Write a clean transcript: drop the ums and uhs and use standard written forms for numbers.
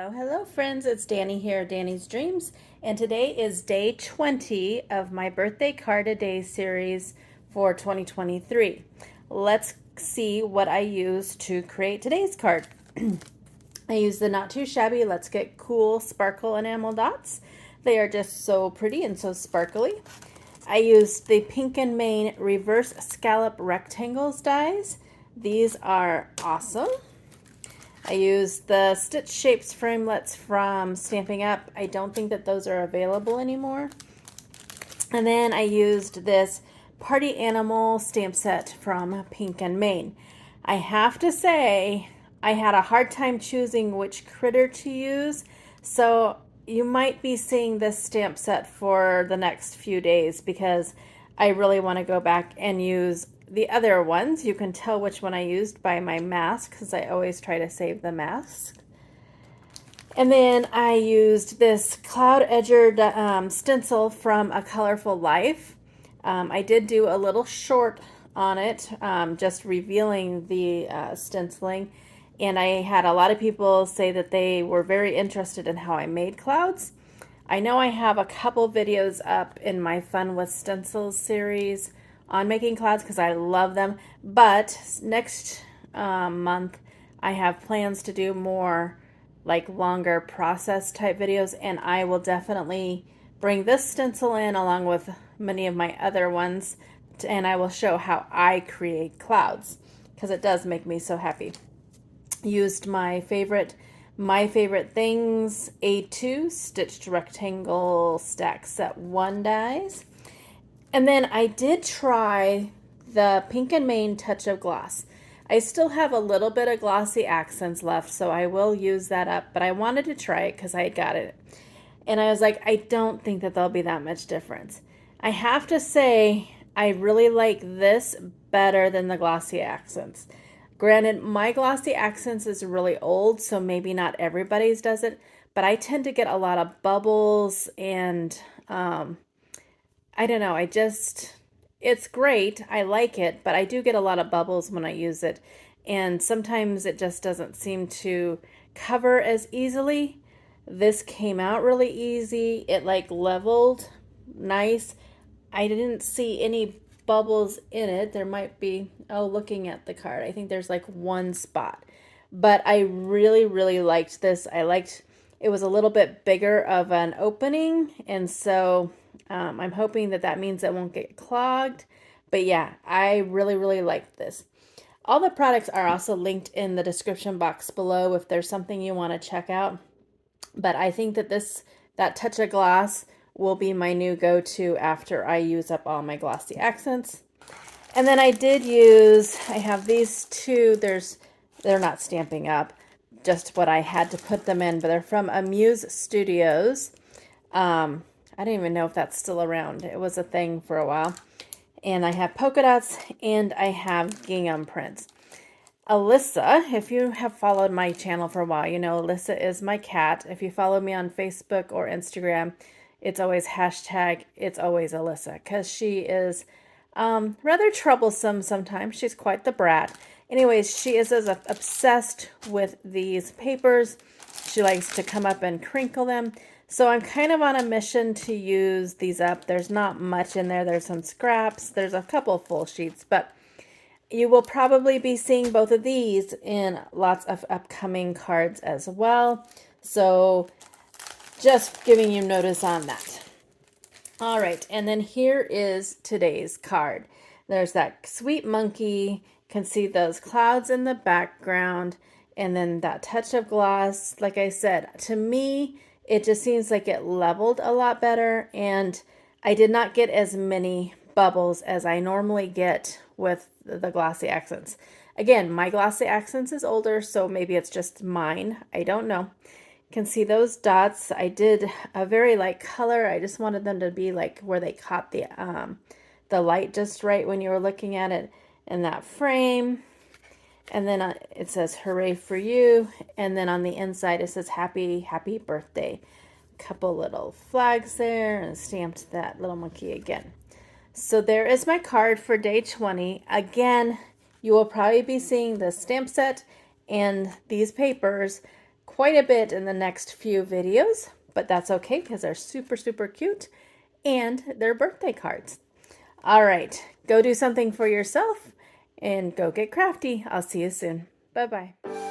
Hello friends, it's Danny here, Danny's Dreams, and today is day 20 of my birthday card a day series for 2023. Let's see what I use to create today's card. I use the Not Too Shabby Let's Get Cool Sparkle Enamel Dots. They are just so pretty and so sparkly. I used the Pink and Main Reverse Scallop Rectangles dies. These are awesome. I used the Stitch Shapes Framelits from Stamping Up. I don't think that those are available anymore. And then I used this Party Animal stamp set from Pink and Main. I have to say, I had a hard time choosing which critter to use, so you might be seeing this stamp set for the next few days because I really want to go back and use the other ones. You can tell which one I used by my mask because I always try to save the mask. And then I used this cloud edgered stencil from A Colorful Life. I did do a little short on it, just revealing the stenciling. And I had a lot of people say that they were very interested in how I made clouds. I know I have a couple videos up in my Fun with Stencils series on making clouds because I love them, but next month I have plans to do more like longer process type videos, and I will definitely bring this stencil in along with many of my other ones, and I will show how I create clouds because it does make me so happy. Used my favorite things A2 stitched rectangle stack set 1 dies. And then I did try the Pink and Main Touch of Gloss. I still have a little bit of glossy accents left, so I will use that up, but I wanted to try it because I had got it. And I was like, I don't think that there'll be that much difference. I have to say, I really like this better than the glossy accents. Granted, my glossy accents is really old, so maybe not everybody's does it, but I tend to get a lot of bubbles and I don't know, it's great. I like it, but I do get a lot of bubbles when I use it. And sometimes it just doesn't seem to cover as easily. This came out really easy. It like leveled nice. I didn't see any bubbles in it. There might be, looking at the card, I think there's like one spot. But I really, really liked this. It was a little bit bigger of an opening, and so I'm hoping that means it won't get clogged. But yeah, I really, really liked this. All the products are also linked in the description box below if there's something you want to check out. But I think that that Touch of Gloss will be my new go-to after I use up all my glossy accents. And then I have these two. They're not Stamping Up, just what I had to put them in, but they're from Muse Studios. I don't even know if that's still around. It was a thing for a while. And I have polka dots and I have gingham prints. Alyssa, if you have followed my channel for a while, you know Alyssa is my cat. If you follow me on Facebook or Instagram, it's always #it's always Alyssa, because she is rather troublesome sometimes. She's quite the brat. Anyways, she is as obsessed with these papers. She likes to come up and crinkle them. So I'm kind of on a mission to use these up. There's not much in there. There's some scraps. There's a couple full sheets, but you will probably be seeing both of these in lots of upcoming cards as well. So just giving you notice on that. All right, and then here is today's card. There's that sweet monkey. You can see those clouds in the background, and then that touch of gloss. Like I said, to me, it just seems like it leveled a lot better, and I did not get as many bubbles as I normally get with the glossy accents. Again, my glossy accents is older, so maybe it's just mine. I don't know. You can see those dots. I did a very light color. I just wanted them to be like where they caught the light just right when you were looking at it in that frame. And then it says hooray for you. And then on the inside it says happy birthday. A couple little flags there, and stamped that little monkey again. So there is my card for day 20. Again, you will probably be seeing the stamp set and these papers quite a bit in the next few videos, but that's okay because they're super, super cute and they're birthday cards. All right, go do something for yourself and go get crafty. I'll see you soon. Bye-bye.